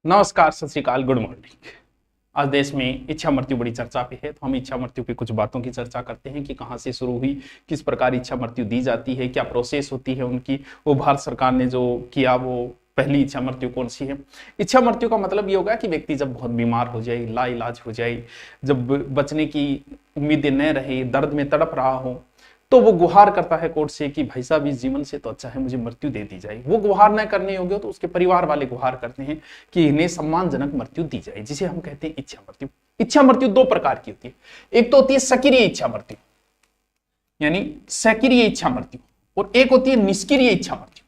नमस्कार, सत श्री अकाल, गुड मॉर्निंग। आज देश में इच्छा मृत्यु बड़ी चर्चा पे है, तो हम इच्छा मृत्यु पे कुछ बातों की चर्चा करते हैं कि कहाँ से शुरू हुई, किस प्रकार इच्छा मृत्यु दी जाती है, क्या प्रोसेस होती है उनकी। वो भारत सरकार ने जो किया वो पहली इच्छा मृत्यु कौन सी है। इच्छा मृत्यु का मतलब ये होगा कि व्यक्ति जब बहुत बीमार हो जाए, लाइलाज हो जाए, जब बचने की उम्मीदें न रहे, दर्द में तड़प रहा हो, तो वो गुहार करता है कोर्ट से कि भाई साहब इस जीवन से तो अच्छा है मुझे मृत्यु दे दी जाए। वो गुहार न करने योग्य तो उसके परिवार वाले गुहार करते हैं कि इन्हें सम्मानजनक मृत्यु दी जाए, जिसे हम कहते हैं इच्छा मृत्यु। इच्छा मृत्यु दो प्रकार की होती है। एक तो होती है सक्रिय इच्छा मृत्यु, यानी सक्रिय इच्छा मृत्यु, और एक होती है निष्क्रिय इच्छा मृत्यु।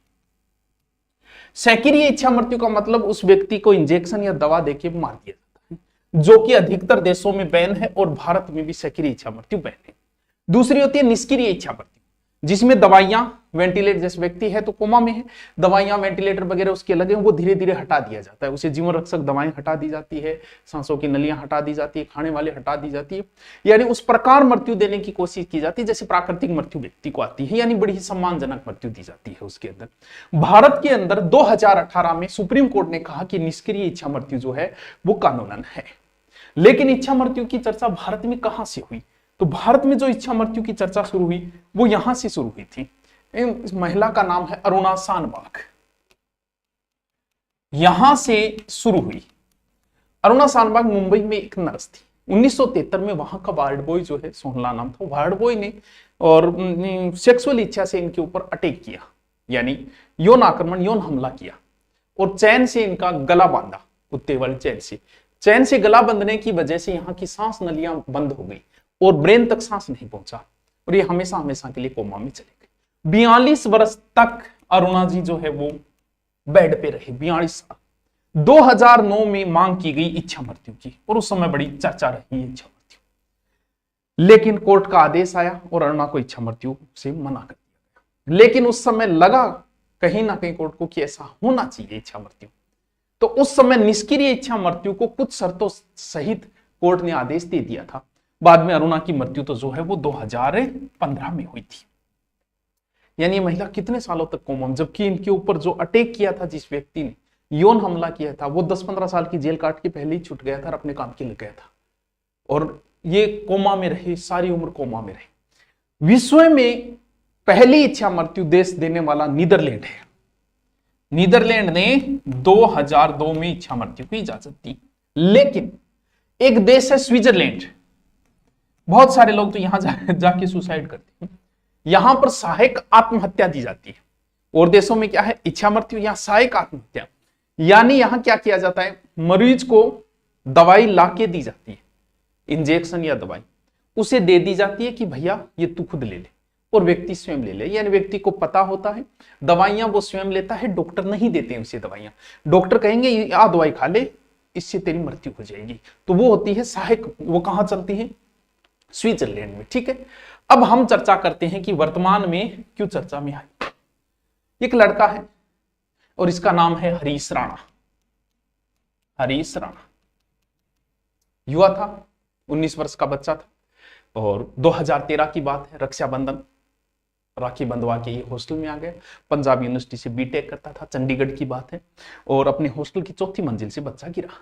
सक्रिय इच्छा मृत्यु का मतलब उस व्यक्ति को इंजेक्शन या दवा देके मार दिया जाता है, जो कि अधिकतर देशों में बैन है और भारत में भी सक्रिय इच्छा मृत्यु बैन है। दूसरी होती है निष्क्रिय इच्छा मृत्यु, जिसमें दवाइयां, वेंटिलेटर, जैसे व्यक्ति है तो कोमा में है, दवाइयां वेंटिलेटर वगैरह उसके लगे वो धीरे धीरे हटा दिया जाता है, उसे जीवन रक्षक दवाएं हटा दी जाती है, सांसों की नलियां हटा दी जाती है, खाने वाले हटा दी जाती है, यानी उस प्रकार मृत्यु देने की कोशिश की जाती है जैसे प्राकृतिक मृत्यु व्यक्ति को आती है, यानी बड़ी ही सम्मानजनक मृत्यु दी जाती है उसके अंदर। भारत के अंदर 2018 में सुप्रीम कोर्ट ने कहा कि निष्क्रिय इच्छा मृत्यु जो है वो कानूनन है। लेकिन इच्छा मृत्यु की चर्चा भारत में कहां से हुई? तो भारत में जो इच्छा मृत्यु की चर्चा शुरू हुई वो यहां से शुरू हुई थी। इस महिला का नाम है अरुणा शानबाग, यहां से शुरू हुई। अरुणा शानबाग मुंबई में एक नर्स थी। 1973 में वहां का वार्ड बॉय जो है, सोहनला नाम था, वार्ड बॉय ने और सेक्सुअल इच्छा से इनके ऊपर अटैक किया, यानी यौन आक्रमण, यौन हमला किया, और चैन से इनका गला बांधा, कुत्ते वाले चैन से गला बंधने की वजह से यहाँ की सांस नलियां बंद हो गई और ब्रेन तक सांस नहीं पहुंचा, और ये हमेशा हमेशा के लिए कोमा में चले गए। 42 वर्ष तक अरुणा जी जो है वो बेड पे रहे, 42 साल। 2009 में मांग की गई इच्छा मृत्यु की, और उस समय बड़ी चर्चा रही इच्छा मृत्यु। लेकिन कोर्ट का आदेश आया और अरुणा को इच्छा मृत्यु से मना कर दिया गया। लेकिन उस समय लगा कहीं ना कहीं कोर्ट को कि ऐसा होना चाहिए इच्छा मृत्यु, तो उस समय निष्क्रिय इच्छा मृत्यु को कुछ शर्तों सहित कोर्ट ने आदेश दे दिया था। बाद में अरुणा की मृत्यु तो जो है वो 2015 में हुई थी, यानी महिला कितने सालों तक कोमा में, जबकि इनके ऊपर जो अटैक किया था, जिस व्यक्ति ने यौन हमला किया था, वो 10-15 साल की जेल काट के पहले ही छूट गया था और अपने काम के लग गया था, और ये कोमा में रहे, सारी उम्र कोमा में रहे। विश्व में पहली इच्छा मृत्यु देश देने वाला नीदरलैंड है। नीदरलैंड ने 2002 में इच्छा मृत्यु की इजाजत दी। लेकिन एक देश है स्विट्जरलैंड, बहुत सारे लोग तो यहां जाके सुसाइड करते हैं, यहां पर सहायक आत्महत्या दी जाती है। और देशों में क्या है, इच्छा मृत्यु, यहां सहायक आत्महत्या, यानी यहां क्या किया जाता है, मरीज को दवाई लाके दी जाती है, इंजेक्शन या दवाई उसे दे दी जाती है कि भैया ये तू खुद ले ले, और व्यक्ति स्वयं ले ले, यानी व्यक्ति को पता होता है, दवाइयां वो स्वयं लेता है, डॉक्टर नहीं देते हैं उसे दवाइयां। डॉक्टर कहेंगे आ दवाई खा ले, इससे तेरी मृत्यु हो जाएगी, तो वो होती है सहायक। वो कहां चलती है, स्विट्जरलैंड में। ठीक है, अब हम चर्चा करते हैं कि वर्तमान में क्यों चर्चा में आई। एक लड़का है और इसका नाम है हरीश राणा। हरीश राणा युवा था, 19 वर्ष का बच्चा था, और 2013 की बात है, रक्षाबंधन, राखी बंधवा के ये हॉस्टल में आ गया। पंजाब यूनिवर्सिटी से बीटेक करता था, चंडीगढ़ की बात है, और अपने हॉस्टल की 4थी मंजिल से बच्चा गिरा,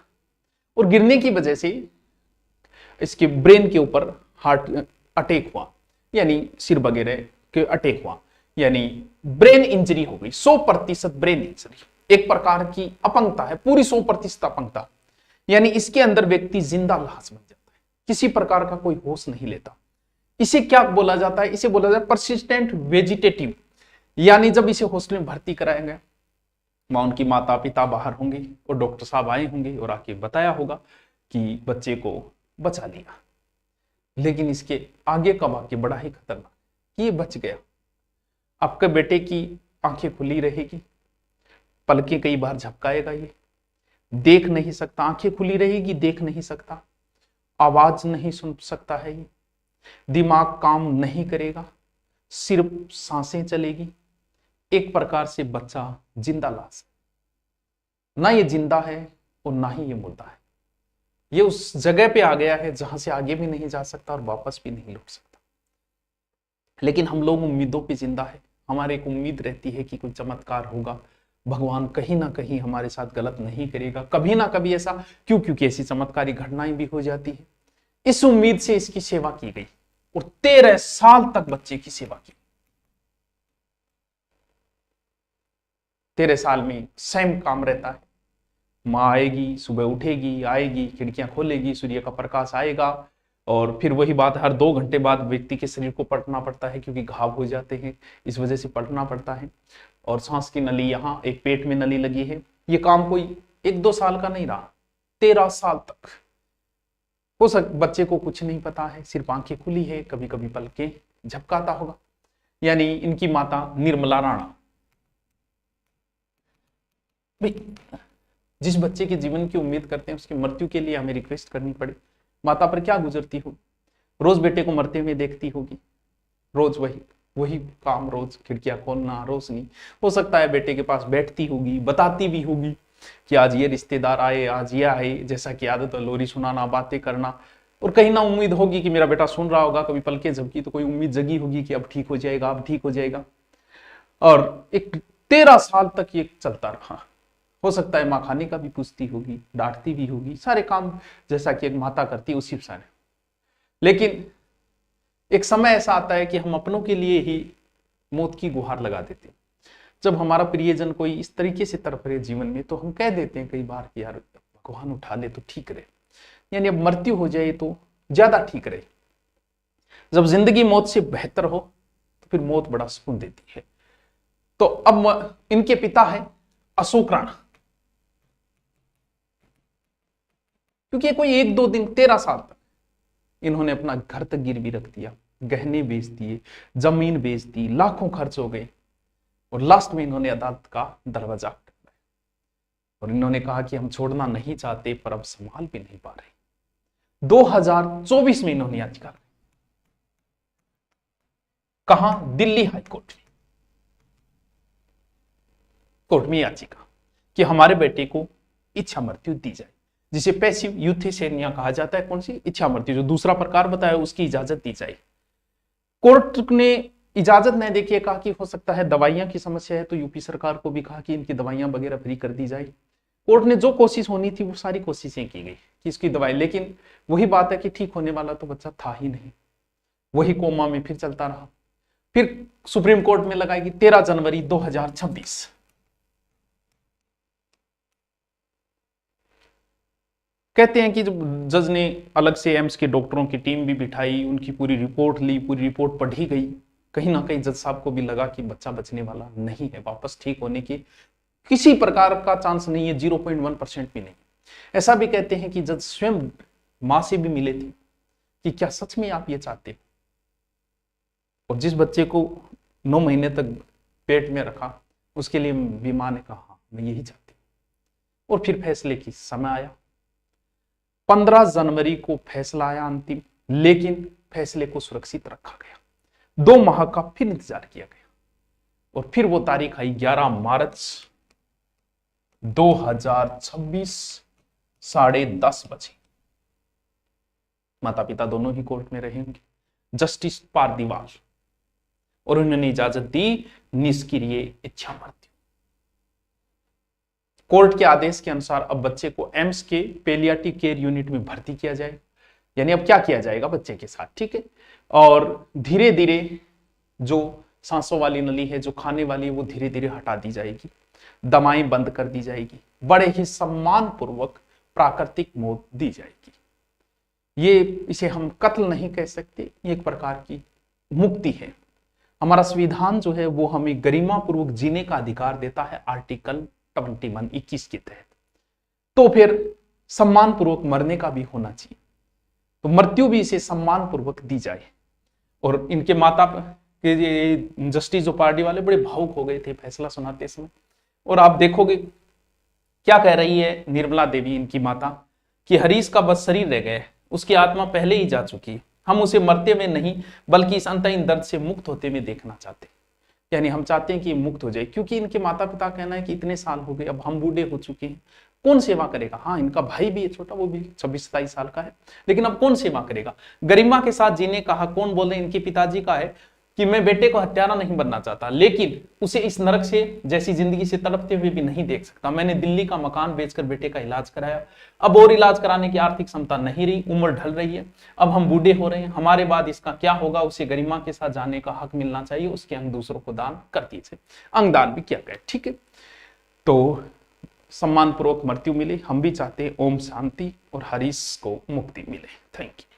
और गिरने की वजह से इसके ब्रेन के ऊपर हार्ट अटैक हुआ, यानी सिर वगैरह के अटैक हुआ, यानी ब्रेन इंजरी हो गई, 100% ब्रेन इंजरी। एक प्रकार की अपंगता है, पूरी 100% अपंगता, यानी इसके अंदर व्यक्ति जिंदा लाश बन जाता है, किसी प्रकार का कोई होश नहीं लेता। इसे क्या बोला जाता है, इसे बोला जाता है परसिस्टेंट वेजिटेटिव। यानी जब इसे हॉस्टल में भर्ती कराया गया, वहां उनकी माता पिता बाहर होंगे और डॉक्टर साहब आए होंगे और आके बताया होगा कि बच्चे को बचा लिया, लेकिन इसके आगे का वाक्य बड़ा ही खतरनाक कि ये बच गया। आपके बेटे की आंखें खुली रहेगी, पलकें कई बार झपकाएगा, ये देख नहीं सकता, आंखें खुली रहेगी, देख नहीं सकता, आवाज नहीं सुन सकता है, ये दिमाग काम नहीं करेगा, सिर्फ सांसें चलेगी। एक प्रकार से बच्चा जिंदा लाश, ना ये जिंदा है और ना ही ये मुर्दा है। ये उस जगह पे आ गया है जहां से आगे भी नहीं जा सकता और वापस भी नहीं लौट सकता। लेकिन हम लोग उम्मीदों पे जिंदा है, हमारी एक उम्मीद रहती है कि कोई चमत्कार होगा, भगवान कहीं ना कहीं हमारे साथ गलत नहीं करेगा, कभी ना कभी ऐसा क्यों, क्योंकि ऐसी चमत्कारी घटनाएं भी हो जाती है। इस उम्मीद से इसकी सेवा की गई और 13 साल तक बच्चे की सेवा की। 13 साल में सेम काम रहता है। माँ आएगी, सुबह उठेगी, आएगी, खिड़कियां खोलेगी, सूर्य का प्रकाश आएगा, और फिर वही बात, हर 2 घंटे बाद व्यक्ति के शरीर को पलटना पड़ता है क्योंकि घाव हो जाते हैं, इस वजह से पलटना पड़ता है। और सांस की नली, यहाँ एक पेट में नली लगी है। ये काम कोई 1-2 साल का नहीं रहा, 13 साल तक। बच्चे को कुछ नहीं पता है, सिर्फ आंखें खुली है, कभी कभी पलकें झपकाता होगा। यानी इनकी माता निर्मला राणा, जिस बच्चे के जीवन की उम्मीद करते हैं उसकी मृत्यु के लिए हमें रिक्वेस्ट करनी पड़े, माता पर क्या गुजरती होगी। रोज बेटे को मरते हुए देखती होगी, रोज वही काम, रोज खिड़कियां खोलना, रोशनी। हो सकता है बेटे के पास बैठती होगी, बताती भी होगी कि आज ये रिश्तेदार आए, आज ये आए, जैसा कि आदत है लोरी सुनाना, बातें करना। और कहीं ना उम्मीद होगी कि मेरा बेटा सुन रहा होगा, कभी पलके झपकी तो कोई उम्मीद जगी होगी कि अब ठीक हो जाएगा, अब ठीक हो जाएगा। और एक 13 साल तक ये चलता रहा। हो सकता है माँ खाने का भी पूछती होगी, डांटती भी होगी, सारे काम जैसा कि एक माता करती है उसी सारे। लेकिन एक समय ऐसा आता है कि हम अपनों के लिए ही मौत की गुहार लगा देते हैं। जब हमारा प्रियजन कोई इस तरीके से तड़प रहे जीवन में, तो हम कह देते हैं कई बार कि यार भगवान उठा ले तो ठीक रहे, यानी अब मृत्यु हो जाए तो ज्यादा ठीक रहे। जब जिंदगी मौत से बेहतर हो तो फिर मौत बड़ा सुकून देती है। तो अब इनके पिता है अशोक राणा, क्योंकि कोई 1-2 दिन, 13 साल तक इन्होंने अपना घर तक गिरवी रख दिया, गहने बेच दिए, जमीन बेच दी, लाखों खर्च हो गए, और लास्ट में इन्होंने अदालत का दरवाजा खटखटाया और इन्होंने कहा कि हम छोड़ना नहीं चाहते पर अब संभाल भी नहीं पा रहे। 2024 में इन्होंने याचिका, कहा, दिल्ली हाई कोर्ट में याचिका कि हमारे बेटे को इच्छा मृत्यु दी जाए, जिसे पैसिव यूथेनेसिया कहा जाता है। कौन सी इच्छा मृत्यु, जो दूसरा प्रकार बताया, उसकी इजाजत दी जाए। कोर्ट ने इजाजत नहीं देखी, कहा कि हो सकता है दवाइयां की समस्या है, तो यूपी सरकार को भी कहा कि इनकी दवाइयां वगैरह फ्री कर दी जाए। कोर्ट ने जो कोशिश होनी थी वो सारी कोशिशें की गई कि इसकी दवाई, लेकिन वही बात है कि ठीक होने वाला तो बच्चा था ही नहीं, वही कोमा में फिर चलता रहा। फिर सुप्रीम कोर्ट में लगाएगी 13 जनवरी 2026। कहते हैं कि जब जज ने अलग से एम्स के डॉक्टरों की टीम भी बिठाई, उनकी पूरी रिपोर्ट ली, पूरी रिपोर्ट पढ़ी गई, कहीं ना कहीं जज साहब को भी लगा कि बच्चा बचने वाला नहीं है, वापस ठीक होने की किसी प्रकार का चांस नहीं है, 0.1% भी नहीं। ऐसा भी कहते हैं कि जज स्वयं मां से भी मिले थे कि क्या सच में आप ये चाहते हो, और जिस बच्चे को 9 महीने तक पेट में रखा उसके लिए भी मां ने कहा हाँ मैं यही चाहती हूं। और फिर फैसले की समय आया, 15 जनवरी को फैसला आया अंतिम, लेकिन फैसले को सुरक्षित रखा गया। 2 माह का फिर इंतजार किया गया और फिर वो तारीख आई 11 मार्च 2026, 10:30 बजे। माता पिता दोनों ही कोर्ट में रहेंगे, जस्टिस पारदीवाल, और उन्होंने इजाजत दी निष्क्रिय इच्छा मृत्यु। कोर्ट के आदेश के अनुसार अब बच्चे को एम्स के पेलियाटिव केयर यूनिट में भर्ती किया जाए, यानी अब क्या किया जाएगा बच्चे के साथ, ठीक है। और धीरे धीरे जो सांसों वाली नली है, जो खाने वाली है, वो धीरे धीरे हटा दी जाएगी, दवाएं बंद कर दी जाएगी, बड़े ही सम्मान पूर्वक प्राकृतिक मौत दी जाएगी। ये इसे हम कत्ल नहीं कह सकते, ये एक प्रकार की मुक्ति है। हमारा संविधान जो है वो हमें गरिमा पूर्वक जीने का अधिकार देता है, आर्टिकल 21 के तहत। तो फिर सम्मान पूर्वक मरने का भी होना चाहिए, तो मृत्यु भी इसे सम्मान पूर्वक दी जाए। और इनके माता के जस्टिस जो पार्टी वाले बड़े भावुक हो गए थे फैसला सुनाते समय। और आप देखोगे क्या कह रही है निर्मला देवी, इनकी माता, कि हरीश का बस शरीर रह गया है, उसकी आत्मा पहले ही जा चुकी है, हम उसे मरते में नहीं बल्कि इस अंतहीन दर्द से मुक्त होते में देखना चाहते हैं। यानी हम चाहते हैं कि मुक्त हो जाए, क्योंकि इनके माता पिता कहना है कि इतने साल हो गए, अब हम बूढ़े हो चुके हैं, कौन सेवा करेगा। हाँ, इनका भाई भी है छोटा, वो भी 26-27 साल का है, लेकिन अब कौन सेवा करेगा। गरिमा के साथ जीने का हक कौन बोले, इनके पिताजी का है कि मैं बेटे को हत्यारा नहीं बनना चाहता, लेकिन उसे इस नरक से जैसी जिंदगी से तड़पते हुए भी नहीं देख सकता। मैंने दिल्ली का मकान बेचकर बेटे का इलाज कराया, अब और इलाज कराने की आर्थिक क्षमता नहीं रही, उम्र ढल रही है, अब हम बूढ़े हो रहे हैं, हमारे बाद इसका क्या होगा, उसे गरिमा के साथ जाने का हक मिलना चाहिए, उसके अंग दूसरों को दान कर दीजिए। अंगदान भी किया गया, ठीक है। तो सम्मानपूर्वक मृत्यु मिले, हम भी चाहते हैं ओम शांति और हरीश को मुक्ति मिले। Thank you.